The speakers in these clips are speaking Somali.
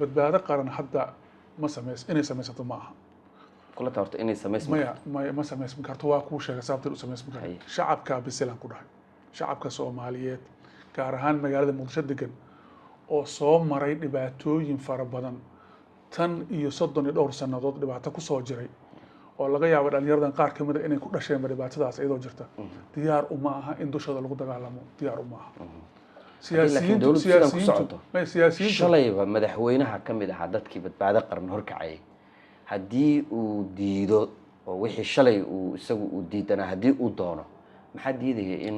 badbaado qaran hadda ma samays inay samaysato ma aha kula taarto inay samaysmo ma samaysmi karto waa kuu sheegay sababta u samaysmi karto shacabka bisilan ku dhahay shacabka Soomaaliyeed gaar ahaan magaalada Muqdisho degan oo soo maray dhibaatooyin fara badan tan iyo 32 sanadood dhibaato ku soo jiray oo laga yaabo dhalinyaradan qaar kamid ah inay ku dhasheen dhibaatadaas iyadoo jirta diyaar uma aha in dushada lagu dagaalamo diyaar uma aha siyaasiyiintu shalayba madaxweynaha kamid ah dadkii badbaado qaran horkacay haddii uu diido oo wixii shalay uu isagu uu diidana haddii uu doono maxaa diidaya in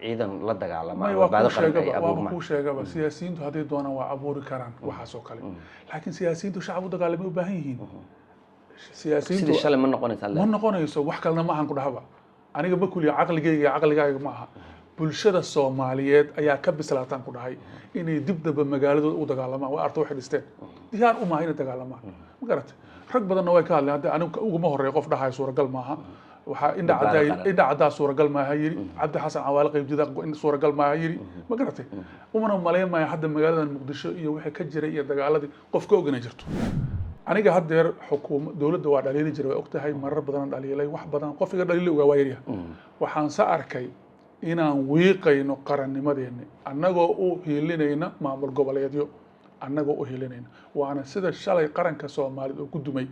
ciidan la dagaalamo badbaado qaran ay abuurmaan ku sheegaba siyaasiyiintu haddii doonaan waa abuuri karaan waxaas oo kale laakiin siyaasiyiintu shacab u dagaalamay u baahan yihiin siyaasiyiintu shalay ma noqonayso wax kalena ma ahan ku dhahaba aniga ma kuliya caqligayga ma aha bulshada Soomaaliyeed ayaa ka bislaataan ku dhahay inay dibdaba magaaladooda u dagaalamaan waa arto waxay dhisteen diyaar uma aha inay dagaalamaan ma garatay rag badanna way ka hadleen hadda anigu ugu ma horeeyo qof dhahay suuragal maaha waxa indha cadaa suuragal maaha yiri Cabdi Xasan Cawaale qaybjida in suuragal maaha yiri ma garatay umana maleeymaya hadda magaalada Muqdisho iyo wixii ka jiray iyo dagaaladii qof ka ogana jirto aniga haddeer xukuumad dawladda waa dhaliili jiray waa ogtahay marar badan dhaliilay wax badan qofiga dhaliilay uga waayay waxaan sa arkay inaan wiiqayno qarannimadeena annagoo u hiilinayna maamul goboleedyo annagoo u hiilinayna waana sida shalay qaranka Soomaaliyeed oo ku dumay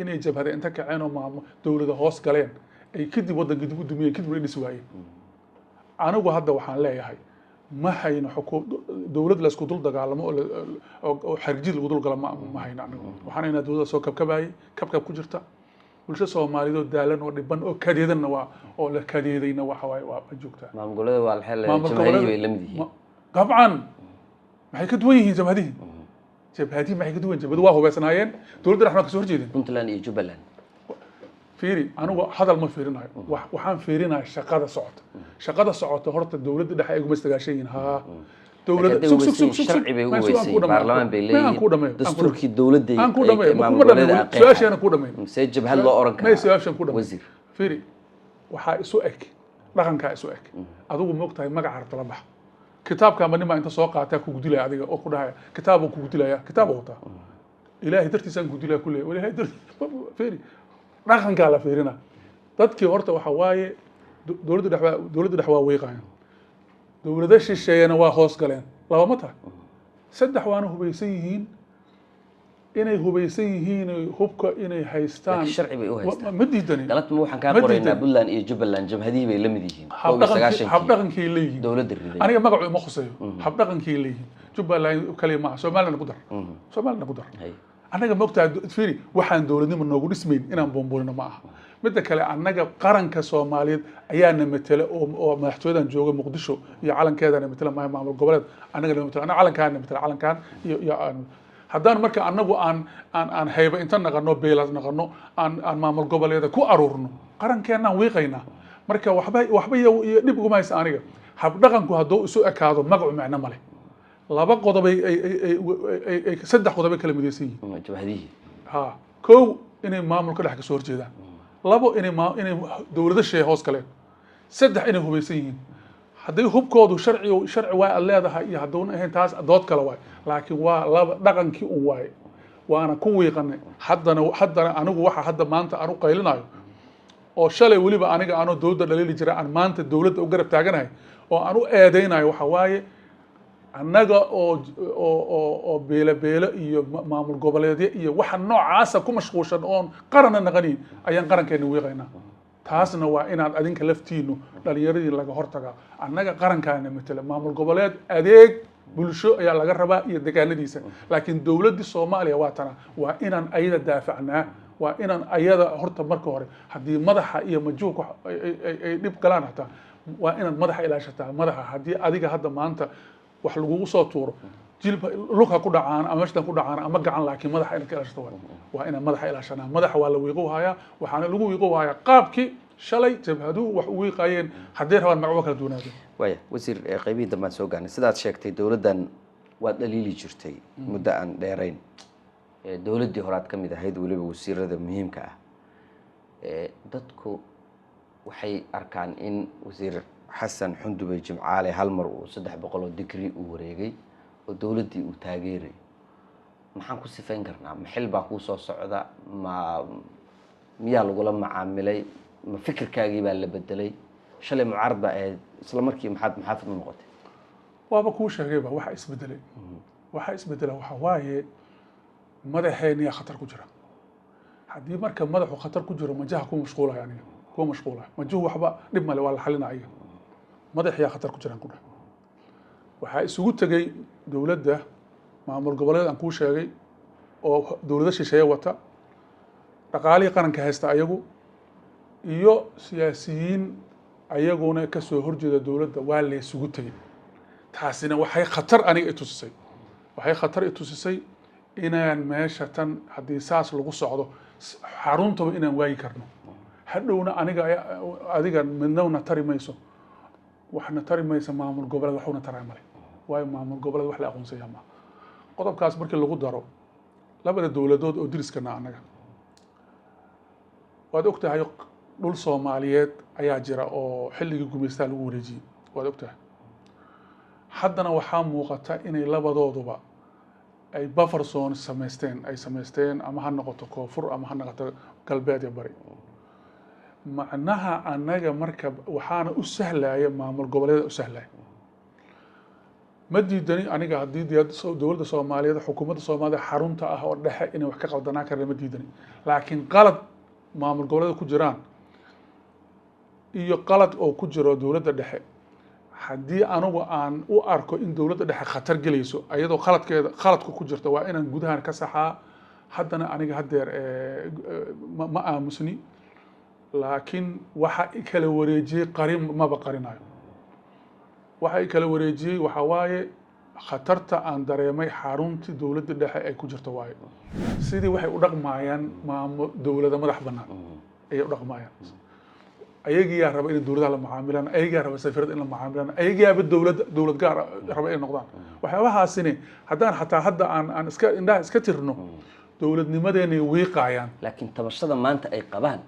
inay jabhada inta kaceen oo maamul dawladda hoos galeen ay kadib wadanka dib u dumiyeen kadib dhis waayeen anigu hadda waxaan leeyahay ma hayno dawlad la isku dul dagaalamo oo xarjid lagu dul gala ma hayno anigu waxaan inaa dawladda soo kabkabayay kabkab ku jirta bulsho Soomaaliyeed oo daalan oo dhiban oo kadeedana waa oo la kadeedayna waxa way waa joogtaa maamulada waa la xilay jamhadii way lamid yihiin dabcan maxay ka duwan yihiin jamhadii maxay ka duwan jabhadu waa hubeysanaayeen dawladda raxma ka soo horjeedin Puntland iyo Jubbaland fiiri anigu hadal ma fiirinayo waxaan fiirinayaa shaqada socota horta dawladda dhexe ay ugu mastagaashayn dawladda sharci bay u weysay baarlamaan bay leeyihiin dastuurkii dawladda aan ku dhameeyo su'aashana ku dhameeyo see jabhad loo oran karo su'aashan ku dhameeyo wasiir fiiri waxa isu eg dhaqanka isu eg adigu ma ogtahay magaca harta la bax kitaabka ma nima inta soo qaata ku gudilay adiga oo ku dhahay kitaab ku gudilaya kitaab wata ilaahay dartiisan gudilay kullee ilaahay fiiri dhaqanka la fiirina dadkii horta waxa waaye dawladda dhexe waa weeqayaan dawladda shisheeyana waa hoos galeen laba ma tahay saddex waana hubaysan yihiin inay hubaysan yihiin hubka inay haystaan sharci bay u haystaan ma diidani galadma waxaan ka qoraynaa Puntland iyo Jubbaland jamhadii bay la mid yihiin hab dhaqankii leeyihiin dawladda riday aniga magacu ma khuseeyo hab dhaqankii leeyihiin Jubbaland kaliya ma Soomaaliland ku dar annaga ma ogtahay fiiri waxaan dawladnimo noogu dhismayn inaan boomboolino ma aha midda kale annaga qaranka Soomaaliyeed ayaana matala oo madaxtooyadan jooga Muqdisho iyo calankeedana matala maamul goboleed annaga la matala calankan iyo haddaan marka annagu aan hayba inta naqano beelas naqano aan maamul goboleeda ku aruurno qarankeenaan wiiqaynaa marka waxba iyo dhib ugu haysa aniga hab dhaqanku hadduu isu ekaado magacu macno male laba qodob ay saddex qodob kala midaysan yihiin jabhadihi kow inay maamulka dhex ka soo horjeedaan labo inay dawladda shay hoos galeen saddex inay hubaysan yihiin hadday hubkoodu sharci waa leedahay iyo hadduuna ahayn taas dood kale waay laakiin waa laba dhaqankii un waaye waana ku wiiqanay haddana anigu waxa hadda maanta aan u qaylinayo oo shalay weliba aniga aanoo dawladda dhaliili jiray aan maanta dawladda u garab taaganahay oo aan u eedeynayo waxa waaye annaga oo beelo iyo maamul goboleedyo iyo waxa noocaasa ku mashquulshan oon qaranna naqanayn ayaan qarankeena wiiqaynaa taasna waa inaad adinka laftiinu dhalinyaradii laga hortagaa annaga qarankaana matala maamul goboleed adeeg bulsho ayaa laga rabaa iyo deegaanadiisa laakiin dawladda Soomaaliya waa tana waa inaan ayada daafacnaa waa inaan ayada horta marka hore haddii madaxa iyo majuuka ay dhib galaan hataa waa inaad madaxa ilaashataa madaxa haddii adiga hadda maanta wax lagu soo tuuro jilba luka ku dhacaan ama mashtan ku dhacaan ama gacan laakiin madaxa in ka ilaashto waa ina madaxa ilaashana madaxa waa la wiiqo haya waxaana lagu wiiqo haya qaabki shalay jabhadu wax u wiiqayeen hadii rabaan magacyo kala duwanaado waya wasiir qaybihii dambe soo gaarnay sidaad sheegtay dawladdan waa dhaliili jirtay muddo aan dheerayn dawladdii horaad ka mid ahayd waliba wasiirada muhiimka ah dadku waxay arkaan in wasiir xasan xundubay jimcaale hal mar uu 300 digri u wareegay oo dawladdii uu taageeray maxaan ku sifayn karnaa ma xil baa kuu soo socda ma miyaa lagula macaamilay ma fikirkaagii baa la bedelay shalay mucaarad baa ahayd isla markii maxaad maxaafid u noqotay waaba kuu sheegayba waxa isbedelay waxa waaye madaxeeniya khatar ku jira haddii marka madaxu khatar ku jiro majaha ku mashquulaya aniga kuma mashquulaya majuhu waxba dhib male waa la xalinaya madaxiyaa khatar ku jiraan ku dhah waxaa isugu tegay dowladda maamul goboleed aan kuu sheegay oo dowlado shisheeye wata dhaqaalihii qaranka haysta ayagu iyo siyaasiyiin ayaguna ka soo horjeeda dowladda waa la isugu tegay taasina waxay khatar aniga i tusisay inaan meesha tan haddii saas lagu socdo xaruntaba inaan waayi karno hadhowna adiga midnawna tari mayso waxna tari maysa maamul goboleed waxuna taraa male waayo maamul goboleed wax la aqoonsaya maaha qodobkaas markii lagu daro labada dowladood oo diriskana annaga waad ogtahay dhul Soomaaliyeed ayaa jira oo xilligii gumeystaa lagu wareejiyay waad ogtahay haddana waxaa muuqata inay labadooduba ay buffer zone samaysteen ama ha noqoto koonfur ama ha noqoto galbeed iyo bari macnaha annaga marka waxaana u sahlaya maamul goboleed u sahlaya ma diidani aniga haddii dowladda Soomaaliyeed xukuumadda Soomaaliya xarunta ah oo dhexe inay wax ka qaldanaa karaan ma diidani laakiin qalad maamul goboleed ku jiraan iyo qalad oo ku jiro dowladda dhexe haddii anigu aan u arko in dowladda dhexe khatar gelayso ayadoo khaladku ku jirta waa inaan gudahan ka saxaa haddana aniga haddeer ma aamusni laakiin waxa i kala wareejiyey maba qarinayo waxa i kala wareejiyey waxa waaye khatarta aan dareemay xaruntii dowladda dhexe ay ku jirto waaye sidii waxay u dhaqmayaan dowlada madax bannaan ayay u dhaqmayaan ayagiyaa raba inay dowladaha la macaamilaan ayagiyaa raba safiirada in la macaamilaan ayagiyaaba dowlad gaar raba inay noqdaan waxyaabahaasini haddaan xataa hadda aan indhaha iska tirno dowladnimadeenay wiiqayaan laakiin tabashada maanta ay qabaan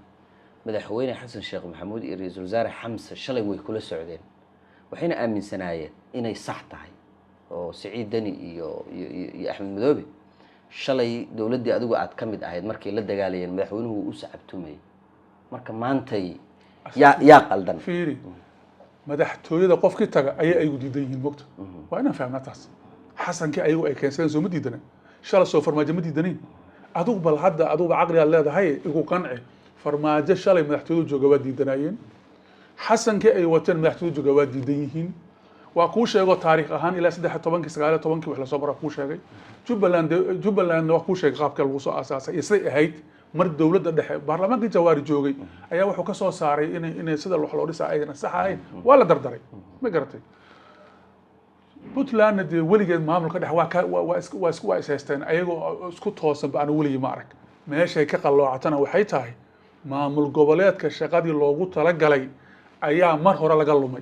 madaxweyne xasan sheekh maxamuud iyo ra'iisul wasaare xamse shalay way kula socdeen waxayna aaminsanaayeen inay sax tahay oo Siciid Dani iyo Axmed Madoobe shalay dowladdii adigu aad ka mid ahayd markay la dagaalayeen madaxweynuhu u sacabtumay marka maantay yaa qaldan fiiri madaxtooyada qofkii taga ayay ayagu diidan yihiin mogta waa inaan fahamnaa taas xasankii ayagu ay keensadeen soo ma diidana shalay soo farmaajo ma diidanayn adigu bal hadda aduguba caqligaad leedahay igu qanci farmaajo shalay madaxtooyadu jooga waa diidanaayeen xasankii ay wateen madaxtooyadu jooga waa diidan yihiin waa kuu sheego taariikh ahaan ilaa 13 19 wax la soo baraa kuu sheegay Jubbaland waa kuu sheegay qaabka lagu soo aasaasay isay ahayd mar dowladda dhexe baarlamaankii Jawaari joogay ayaa wuxuu ka soo saaray inay sida wax loo dhisaa ayna sax ahayn waa la dardaray ma garatay Puntland dee weligeed maamulka dhexe waa is haysteen ayagoo isku toosan baan weligii ma arag meeshay ka qalloocatana waxay tahay maamul goboleedka shaqadii loogu talagalay ayaa mar hore laga lumay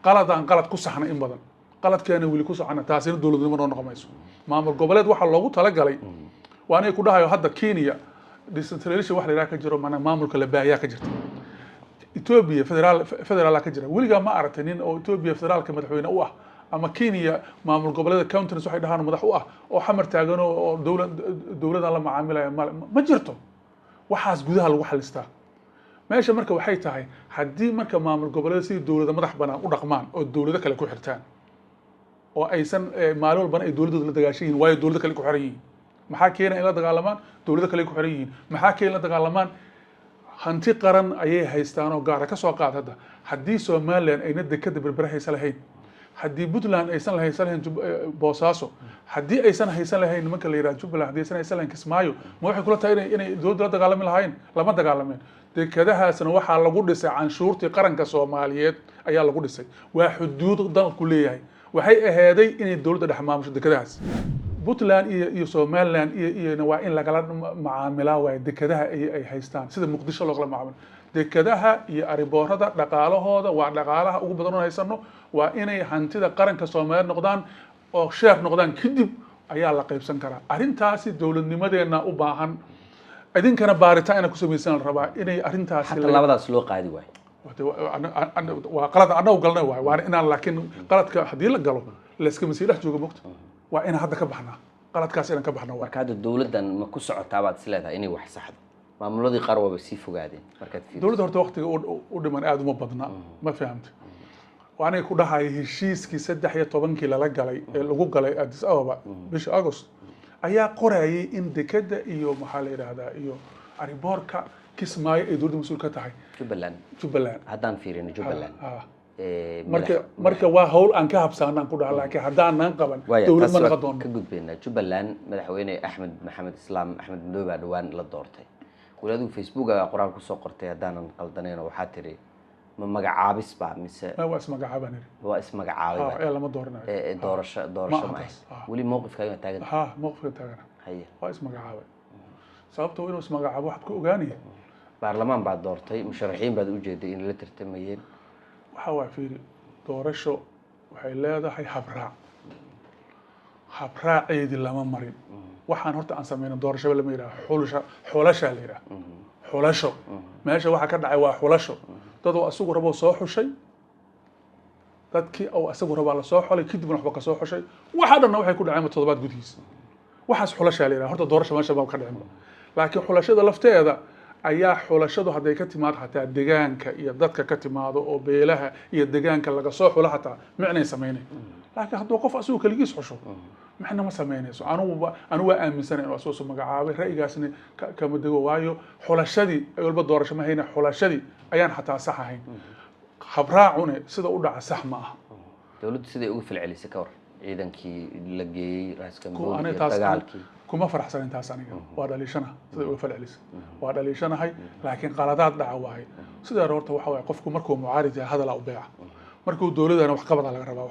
qalad ku saxna in badan qaladkeena weli ku saxna taasina dowladnimo noo noqomayso maamul goboleed waxa loogu talagalay waa inay ku dhahayo hadda Kenya decentralization wax la yiraahdo ka jiro maamulka la baahiyaa ka jirta Ethiopia federaal ka jira weligaa ma aragtay nin oo Ethiopia federaalka madaxweyne u ah ama Kenya maamul goboleedka counties waxay dhahaan madax u ah oo xamar taagan oo dowladda la macaamilaya ma jirto waxaas gudaha lagu xalistaa meesha marka waxay tahay haddii marka maamul goboleed sidii dowladda madax bannaan u dhaqmaan oo dowlado kale ku xirtaan oo aysan maalin walbana ay dowladooda la dagaashan yihiin waayo dowlado kale ku xiran yihiin maxaa keena in la dagaalamaan dowlado kale ku xiran yihiin maxaa keena in la dagaalamaan hanti qaran ayay haystaan oo gaara ka soo qaad hadda haddii Soomaaliland ayna dekada berbera haysan lahayn haddii Puntland aysan lahayn Boosaaso haddii aysan haysan lahayn nimanka la yiraahdo Jubbaland haddii aysan haysan lahayn Kismaayo ma waxay kula tahay inay dowladda la dagaalami lahayn lama dagaalameen dekadahaasna waxaa lagu dhisay canshuurtii qaranka Soomaaliyeed ayaa lagu dhisay waa xuduud dalku leeyahay waxay ahaaday inay dowladda dhex maamusho dekadahaas Puntland iyo Somaliland iyo waa in lagala macaamilaa waa dekadaha ay haystaan sida Muqdisho loo kala macaamilo dekadaha iyo ariboorada dhaqaalahooda waa dhaqaalaha ugu badan oo haysano waa inay hantida qaranka Soomaaliyeed noqdaan oo share noqdaan kadib ayaa la qaybsan karaa arrintaasi dowladnimadeena u baahan idinkana baaritaan inay ku sameeysan la rabaa inay arrintaasi hatta labadaas loo qaadi waay waa qalad anagu galnay waay waa inaan laakiin qaladka hadii la galo la iska masiilaha jooga mogta waa in hadda ka baxnaa qaladkaas inaan ka baxno waa marka hadda dowladdan ma ku socotaa baad is leedahay inay wax saxdo maamuladii qaar waaba sii fogaadeen markaad fiiriso dowladda horta waqtiga u dhiman aad uma badna ma fahamta waanay ku dhahay heshiiskii 13 lala galay ee lagu galay Addis Ababa bisha August ayaa qorayay in dekada iyo maxaa la yiraahdaa iyo ariboorka Kismaayo ay dowladda mas'uul ka tahay Jubbaland haddaan fiirino Jubbaland marka waa hawl aan ka habsaanaan ku dhahay laakiin haddaanan qaban dowlad ma noqon doono ka gudbayna Jubbaland madaxweyne Axmed Maxamed Islaam Axmed Madoobe dhawaan la doortay walaadu Facebook aga qoraal ku soo qortay haddaanan qaldaneen waxaa tiri ma magacaabis baa mise waa ismagacaabaan waa ismagacaabay ee lama dooranayo doorasho ma wali mowqifkaaga taagan mowqifka taagan haye waa ismagacaabay sababtoo inuu ismagacaabo waxaad ku ogaanayay baarlamaan baad doortay musharaxiin baad u jeeday in la tartamayeen waxa waa fiiri doorasho waxay leedahay habraaceedii lama marin waxaan horta aan sameeyno doorasho lama yiraahdo xulasha la yiraahdo xulasho meesha waxa ka dhacay waa xulasho dad oo asugu rabo soo xushay dadkii oo asugu rabo la soo xulay kadibna waxba ka soo xushay waxa dhanna waxay ku dhaceen toddobaad gudihiis waxaas xulasha la yiraahdo horta doorasho meesha baa ka dhacay laakiin xulashada lafteeda ayaa xulashadu haday ka timaad hataa deegaanka iyo dadka ka timaado oo beelaha iyo deegaanka laga soo xulo hataa macnay sameeyay laakiin hadduu qof asugu kaligiis xusho maxna ma sameynayso anu waa aaminsanahay inuu soo magacaabay ra'yigaasna kama dego waayo xulashadii ay walba doorasho ma hayna xulashadii ayaan hataa sax ahayn habraacuna sida u dhaca sax ma aha dawladdu siday ugu falcelisay ka war ciidankii la geeyay raaska dagaalkii kuma faraxsan intaas aniga waa dhaliishana sida ugu falcelisay waa dhaliishanahay laakiin qaladaad dhaca waay sida horta waxa way qofku markuu mucaarid yahay hadal u beeca markuu dawladana wax qabad laga rabaa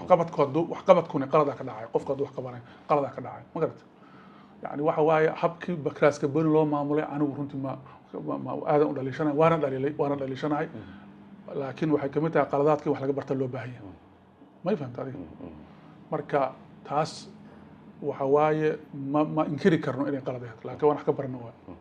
wax qabadkuna qalada ka dhacay qofka wax qabanay qalada ka dhacay ma garata yani waxa waaye habkii bakraaska bani loo maamulay anigu runtii ma aadan u dhaliishanahay waana dhaliishanahay laakiin waxay kamid tahay qaladaadkii wax laga barta loo baahan yahay ma fahamtay adiga marka taas waxa waaye ma inkiri karno inay qalad yahay laakiin waan wax ka barano waa